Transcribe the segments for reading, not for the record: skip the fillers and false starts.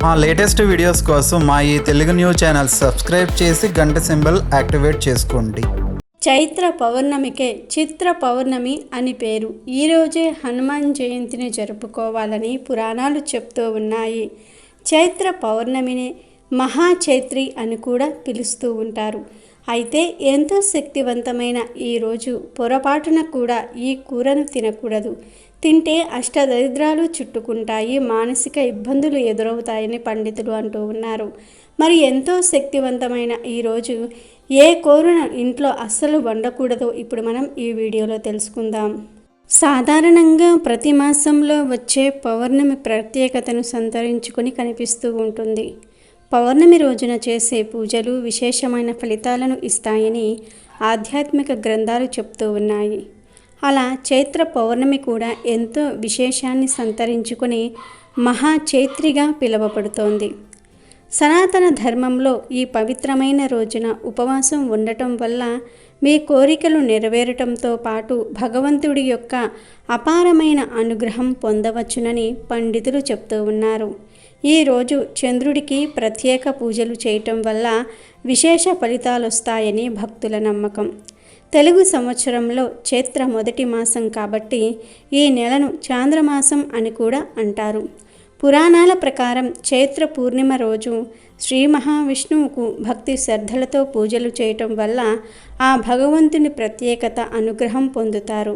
మా latest videos కోసం మా ఈ తెలుగు న్యూస్ ఛానల్ సబ్స్క్రైబ్ చేసి గంట సింబల్ యాక్టివేట్ చేసుకోండి. చైత్ర పౌర్ణమికే చిత్ర పౌర్ణమి అని పేరు. ఈరోజే హనుమాన్ జయంతిని జరుపుకోవాలని పురాణాలు చెప్తూ ఉన్నాయి. చైత్ర పౌర్ణమిని మహాచైత్రి అని కూడా పిలుస్తూ ఉంటారు. అయితే ఎంతో శక్తివంతమైన ఈరోజు పొరపాటున కూడా ఈ కూరను తినకూడదు. తింటే అష్టదరిద్రాలు చుట్టుకుంటాయి, మానసిక ఇబ్బందులు ఎదురవుతాయని పండితులు అంటూ ఉన్నారు. మరి ఎంతో శక్తివంతమైన ఈరోజు ఏ కూరను ఇంట్లో అస్సలు వండకూడదో ఇప్పుడు మనం ఈ వీడియోలో తెలుసుకుందాం. సాధారణంగా ప్రతి మాసంలో వచ్చే పౌర్ణమి ప్రత్యేకతను సంతరించుకొని కనిపిస్తూ ఉంటుంది. పౌర్ణమి రోజున చేసే పూజలు విశేషమైన ఫలితాలను ఇస్తాయని ఆధ్యాత్మిక గ్రంథాలు చెప్తూ ఉన్నాయి. అలా చైత్ర పౌర్ణమి కూడా ఎంతో విశేషాన్ని సంతరించుకొని మహాచైత్రిగా పిలువబడుతోంది. సనాతన ధర్మంలో ఈ పవిత్రమైన రోజున ఉపవాసం ఉండటం వల్ల మీ కోరికలు నెరవేరటంతో పాటు భగవంతుడి యొక్క అపారమైన అనుగ్రహం పొందవచ్చునని పండితులు చెప్తూ ఉన్నారు. ఈరోజు చంద్రుడికి ప్రత్యేక పూజలు చేయటం వల్ల విశేష ఫలితాలు వస్తాయని భక్తుల నమ్మకం. తెలుగు సంవత్సరంలో చైత్ర మొదటి మాసం కాబట్టి ఈ నెలను చాంద్రమాసం అని కూడా అంటారు. పురాణాల ప్రకారం చైత్ర పూర్ణిమ రోజు శ్రీ మహావిష్ణువుకు భక్తి శ్రద్ధలతో పూజలు చేయటం వల్ల ఆ భగవంతుని ప్రత్యేకత అనుగ్రహం పొందుతారు.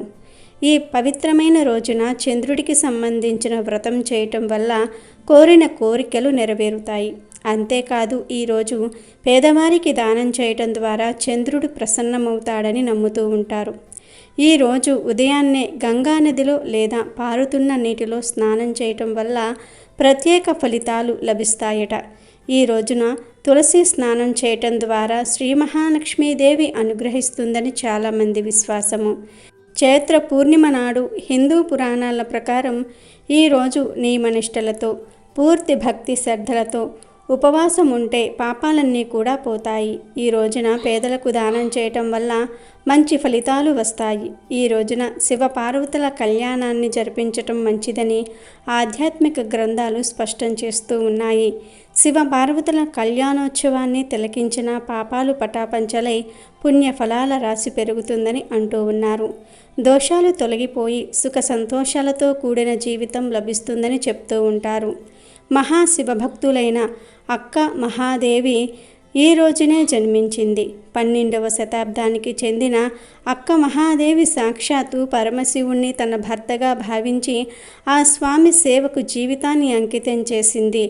ఈ పవిత్రమైన రోజున చంద్రుడికి సంబంధించిన వ్రతం చేయటం వల్ల కోరిన కోరికలు నెరవేరుతాయి. అంతేకాదు ఈరోజు పేదవారికి దానం చేయటం ద్వారా చంద్రుడు ప్రసన్నమవుతాడని నమ్ముతూ ఉంటారు. ఈరోజు ఉదయాన్నే గంగా నదిలో లేదా పారుతున్న నీటిలో స్నానం చేయటం వల్ల ప్రత్యేక ఫలితాలు లభిస్తాయట. ఈ రోజున తులసి స్నానం చేయటం ద్వారా శ్రీ మహాలక్ష్మీదేవి అనుగ్రహిస్తుందని చాలామంది విశ్వాసము. చైత్ర పూర్ణిమ నాడు హిందూ పురాణాల ప్రకారం ఈరోజు నియమనిష్టలతో పూర్తి భక్తి శ్రద్ధలతో ఉపవాసం ఉంటే పాపాలన్నీ కూడా పోతాయి. ఈ రోజున పేదలకు దానం చేయటం వల్ల మంచి ఫలితాలు వస్తాయి. ఈ రోజున శివ పార్వతుల కళ్యాణాన్ని జరిపించటం మంచిదని ఆధ్యాత్మిక గ్రంథాలు స్పష్టం చేస్తూ ఉన్నాయి. శివ పార్వతుల కళ్యాణోత్సవాన్ని తిలకించిన పాపాలు పటాపంచలై పుణ్యఫలాల రాశి పెరుగుతుందని అంటూ ఉన్నారు. దోషాలు తొలగిపోయి సుఖ సంతోషాలతో కూడిన జీవితం లభిస్తుందని చెప్తూ ఉంటారు. మహాశివభక్తులైన అక్క మహాదేవి ఈ రోజునే జన్మించింది. 12వ శతాబ్దానికి చెందిన అక్క మహాదేవి సాక్షాత్తు పరమశివుణ్ణి తన భర్తగా భావించి ఆ స్వామి సేవకు జీవితాన్ని అంకితం చేసింది.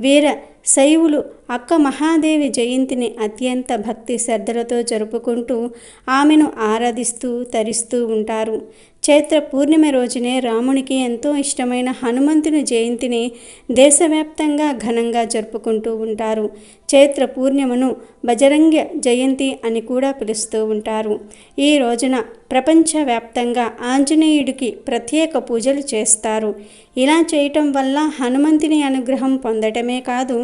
వీర శైవులు అక్క మహాదేవి జయంతిని అత్యంత భక్తి శ్రద్ధలతో జరుపుకుంటూ ఆమెను ఆరాధిస్తూ తరిస్తూ ఉంటారు. చైత్ర పూర్ణిమ రోజునే రామునికి ఎంతో ఇష్టమైన హనుమంతుని జయంతిని దేశవ్యాప్తంగా ఘనంగా జరుపుకుంటూ ఉంటారు. చైత్ర పూర్ణిమను బజరంగ జయంతి అని కూడా పిలుస్తూ ఉంటారు. ఈ రోజున ప్రపంచవ్యాప్తంగా ఆంజనేయుడికి ప్రత్యేక పూజలు చేస్తారు. ఇలా చేయటం వల్ల హనుమంతుని అనుగ్రహం పొందటమే కాదు,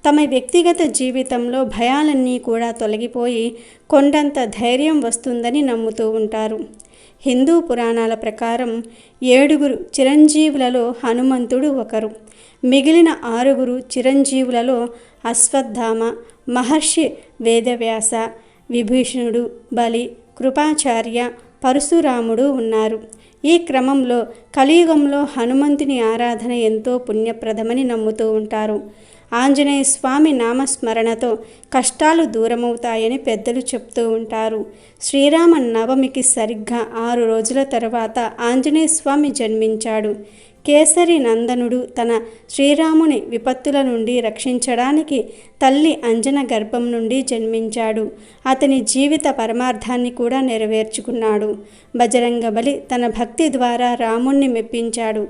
తమ వ్యక్తిగత జీవితంలో భయాలన్నీ కూడా తొలగిపోయి కొండంత ధైర్యం వస్తుందని నమ్ముతూ ఉంటారు. హిందూ పురాణాల ప్రకారం 7 చిరంజీవులలో హనుమంతుడు ఒకరు. మిగిలిన 6 చిరంజీవులలో అశ్వత్థామ, మహర్షి వేదవ్యాస, విభీషణుడు, బలి, కృపాచార్య, పరశురాముడు ఉన్నారు. ఈ క్రమంలో కలియుగంలో హనుమంతుని ఆరాధన ఎంతో పుణ్యప్రదమని నమ్ముతూ ఉంటారు. ఆంజనేయ స్వామి నామస్మరణతో కష్టాలు దూరమవుతాయని పెద్దలు చెప్తూ ఉంటారు. శ్రీరామ నవమికి సరిగ్గా 6 రోజుల తర్వాత ఆంజనేయ స్వామి జన్మించాడు. కేసరి నందనుడు తన శ్రీరాముని విపత్తుల నుండి రక్షించడానికి తల్లి అంజన గర్భం నుండి జన్మించాడు. అతని జీవిత పరమార్థాన్ని కూడా నెరవేర్చుకున్నాడు. బజరంగబలి తన భక్తి ద్వారా రాముణ్ణి మెప్పించాడు.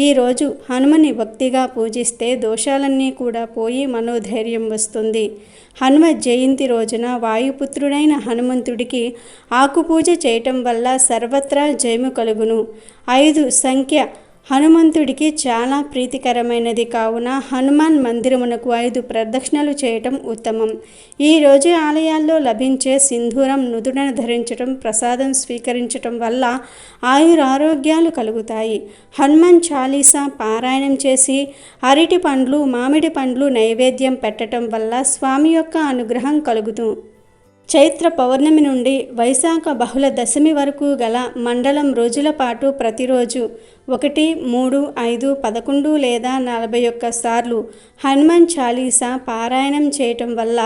ఈరోజు హనుమని భక్తిగా పూజిస్తే దోషాలన్నీ కూడా పోయి మనోధైర్యం వస్తుంది. హనుమ జయంతి రోజున వాయుపుత్రుడైన హనుమంతుడికి ఆకుపూజ చేయటం వల్ల సర్వత్రా జయము కలుగును. 5 సంఖ్య హనుమంతుడికి చాలా ప్రీతికరమైనది కావున హనుమాన్ మందిరమునకు 5 ప్రదక్షిణలు చేయటం ఉత్తమం. ఈరోజు ఆలయాల్లో లభించే సింధూరం నుదుటన ధరించటం, ప్రసాదం స్వీకరించటం వల్ల ఆయురారోగ్యాలు కలుగుతాయి. హనుమాన్ చాలీసా పారాయణం చేసి అరటి పండ్లు, మామిడి పండ్లు నైవేద్యం పెట్టటం వల్ల స్వామి యొక్క అనుగ్రహం కలుగుతూ చైత్ర పౌర్ణమి నుండి వైశాఖ బహుళ దశమి వరకు గల మండలం రోజుల పాటు ప్రతిరోజు 1, 3, 5, 11 లేదా 41 సార్లు హనుమాన్ చాలీసా పారాయణం చేయటం వల్ల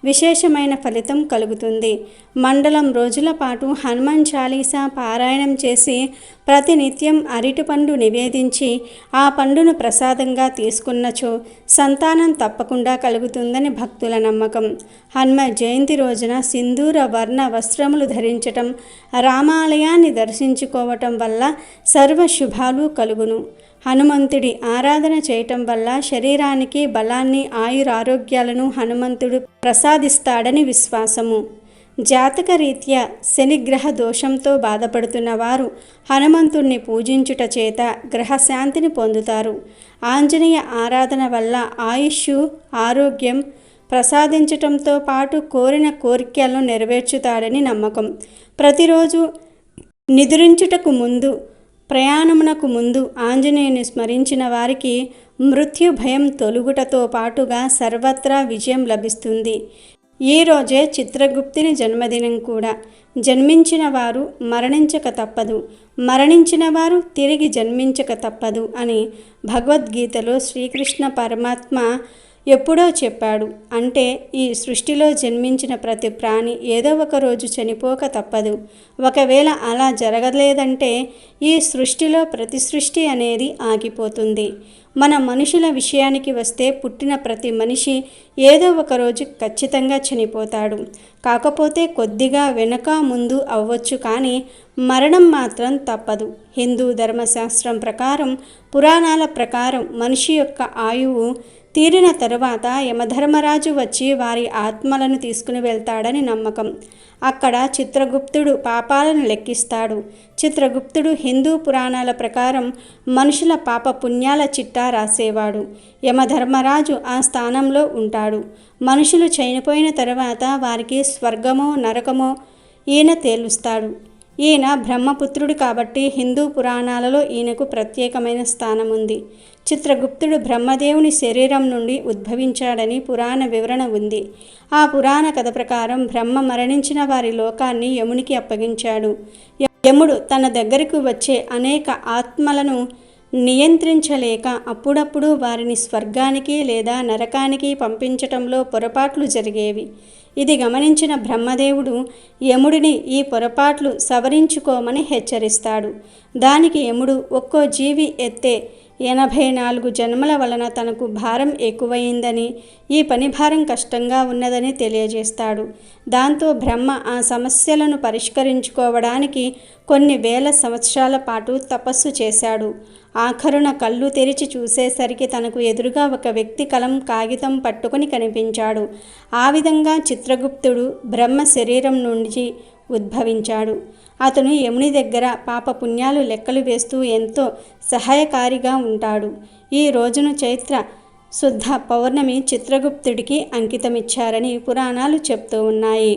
విశేషమైన ఫలితం కలుగుతుంది. మండలం రోజుల పాటు హనుమాన్ చాలీసా పారాయణం చేసి ప్రతినిత్యం అరటిపండు నివేదించి ఆ పండును ప్రసాదంగా తీసుకున్నచో సంతానం తప్పకుండా కలుగుతుందని భక్తుల నమ్మకం. హనుమ జయంతి రోజున సింధూర వర్ణ వస్త్రములు ధరించటం, రామాలయాన్ని దర్శించుకోవటం వల్ల సర్వ శుభాలు కలుగును. హనుమంతుడి ఆరాధన చేయటం వల్ల శరీరానికి బలాన్ని, ఆయురారోగ్యాలను హనుమంతుడు ప్రసాదిస్తాడని విశ్వాసము. జాతక రీత్యా శనిగ్రహ దోషంతో బాధపడుతున్న వారు హనుమంతుణ్ణి పూజించుట చేత గ్రహశాంతిని పొందుతారు. ఆంజనేయ ఆరాధన వల్ల ఆయుష్, ఆరోగ్యం ప్రసాదించటంతో పాటు కోరిన కోరికలను నెరవేర్చుతాడని నమ్మకం. ప్రతిరోజు నిద్రించుటకు ముందు, ప్రయాణమునకు ముందు ఆంజనేయుని స్మరించిన వారికి మృత్యు భయం తొలుగుటతో పాటుగా సర్వత్రా విజయం లభిస్తుంది. ఈ రోజే చిత్రగుప్తుని జన్మదినం కూడా. జన్మించిన వారు మరణించక తప్పదు, మరణించిన వారు తిరిగి జన్మించక తప్పదు అని భగవద్గీతలో శ్రీకృష్ణ పరమాత్మ ఎప్పుడో చెప్పాడు. అంటే ఈ సృష్టిలో జన్మించిన ప్రతి ప్రాణి ఏదో ఒక రోజు చనిపోక తప్పదు. ఒకవేళ అలా జరగలేదంటే ఈ సృష్టిలో ప్రతి సృష్టి అనేది ఆగిపోతుంది. మన మనుషుల విషయానికి వస్తే పుట్టిన ప్రతి మనిషి ఏదో ఒక రోజు ఖచ్చితంగా చనిపోతాడు. కాకపోతే కొద్దిగా వెనక ముందు అవ్వచ్చు, కానీ మరణం మాత్రం తప్పదు. హిందూ ధర్మశాస్త్రం ప్రకారం, పురాణాల ప్రకారం మనిషి యొక్క ఆయువు తీరిన తరువాత యమధర్మరాజు వచ్చి వారి ఆత్మలను తీసుకుని వెళ్తాడని నమ్మకం. అక్కడ చిత్రగుప్తుడు పాపాలను లెక్కిస్తాడు. చిత్రగుప్తుడు హిందూ పురాణాల ప్రకారం మనుషుల పాప పుణ్యాల చిట్టా రాసేవాడు. యమధర్మరాజు ఆ స్థానంలో ఉంటాడు. మనుషులు చనిపోయిన తర్వాత వారికి స్వర్గమో నరకమో ఈయన తేలుస్తాడు. ఈయన బ్రహ్మపుత్రుడు కాబట్టి హిందూ పురాణాలలో ఈయనకు ప్రత్యేకమైన స్థానం ఉంది. చిత్రగుప్తుడు బ్రహ్మదేవుని శరీరం నుండి ఉద్భవించాడని పురాణ వివరణ ఉంది. ఆ పురాణ కథ ప్రకారం బ్రహ్మ మరణించిన వారి లోకాన్ని యమునికి అప్పగించాడు. యముడు తన దగ్గరకు వచ్చే అనేక ఆత్మలను నియంత్రించలేక అప్పుడప్పుడు వారిని స్వర్గానికి లేదా నరకానికి పంపించటంలో పొరపాట్లు జరిగేవి. ఇది గమనించిన బ్రహ్మదేవుడు యముడిని ఈ పొరపాట్లు సవరించుకోమని హెచ్చరిస్తాడు. దానికి యముడు ఒక్కో జీవి ఎత్తే 84 జన్మల వలన తనకు భారం ఎక్కువయిందని, ఈ పని భారం కష్టంగా ఉన్నదని తెలియజేస్తాడు. దాంతో బ్రహ్మ ఆ సమస్యలను పరిష్కరించుకోవడానికి కొన్ని వేల సంవత్సరాల పాటు తపస్సు చేశాడు. ఆఖరున కళ్ళు తెరిచి చూసేసరికి తనకు ఎదురుగా ఒక వ్యక్తి కలం, కాగితం పట్టుకొని కనిపించాడు. ఆ విధంగా చిత్రగుప్తుడు బ్రహ్మ శరీరం నుంచి ఉద్భవించాడు. అతను యముని దగ్గర పాప పుణ్యాలు లెక్కలు వేస్తూ ఎంతో సహాయకారిగా ఉంటాడు. ఈ రోజును చైత్ర శుద్ధ పౌర్ణమి చిత్రగుప్తుడికి అంకితమిచ్చారని పురాణాలు చెప్తూ ఉన్నాయి.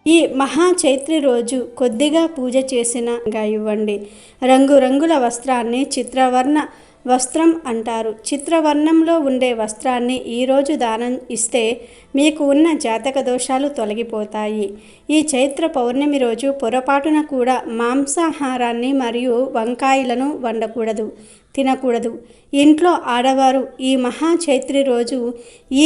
ఈ మహా చైత్రి రోజు కొద్దిగా పూజ చేసినగా ఇవ్వండి. రంగురంగుల వస్త్రాన్ని చిత్రవర్ణ వస్త్రం అంటారు. చిత్రవర్ణంలో ఉండే వస్త్రాన్ని ఈరోజు దానం ఇస్తే మీకు ఉన్న జాతక దోషాలు తొలగిపోతాయి. ఈ చైత్ర పౌర్ణమి రోజు పొరపాటున కూడా మాంసాహారాన్ని మరియు వంకాయలను వండకూడదు, తినకూడదు. ఇంట్లో ఆడవారు ఈ మహా చైత్రి రోజు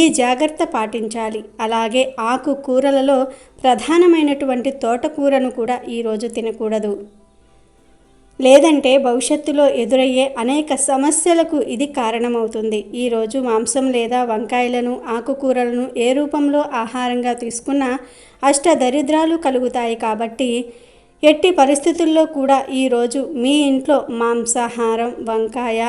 ఈ జాగ్రత్త పాటించాలి. అలాగే ఆకుకూరలలో ప్రధానమైనటువంటి తోటకూరను కూడా ఈరోజు తినకూడదు. లేదంటే భవిష్యత్తులో ఎదురయ్యే అనేక సమస్యలకు ఇది కారణమవుతుంది. ఈరోజు మాంసం లేదా వంకాయలను, ఆకుకూరలను ఏ రూపంలో ఆహారంగా తీసుకున్నా అష్టదరిద్రాలు కలుగుతాయి. కాబట్టి ఎట్టి పరిస్థితుల్లో కూడా ఈరోజు మీ ఇంట్లో మాంసాహారం, వంకాయ,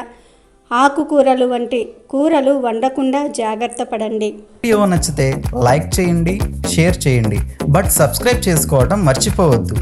ఆకుకూరలు వంటి కూరలు వండకుండా జాగ్రత్త పడండి. వీడియో నచ్చితే లైక్ చేయండి, షేర్ చేయండి, బట్ సబ్స్క్రైబ్ చేసుకోవడం మర్చిపోవద్దు.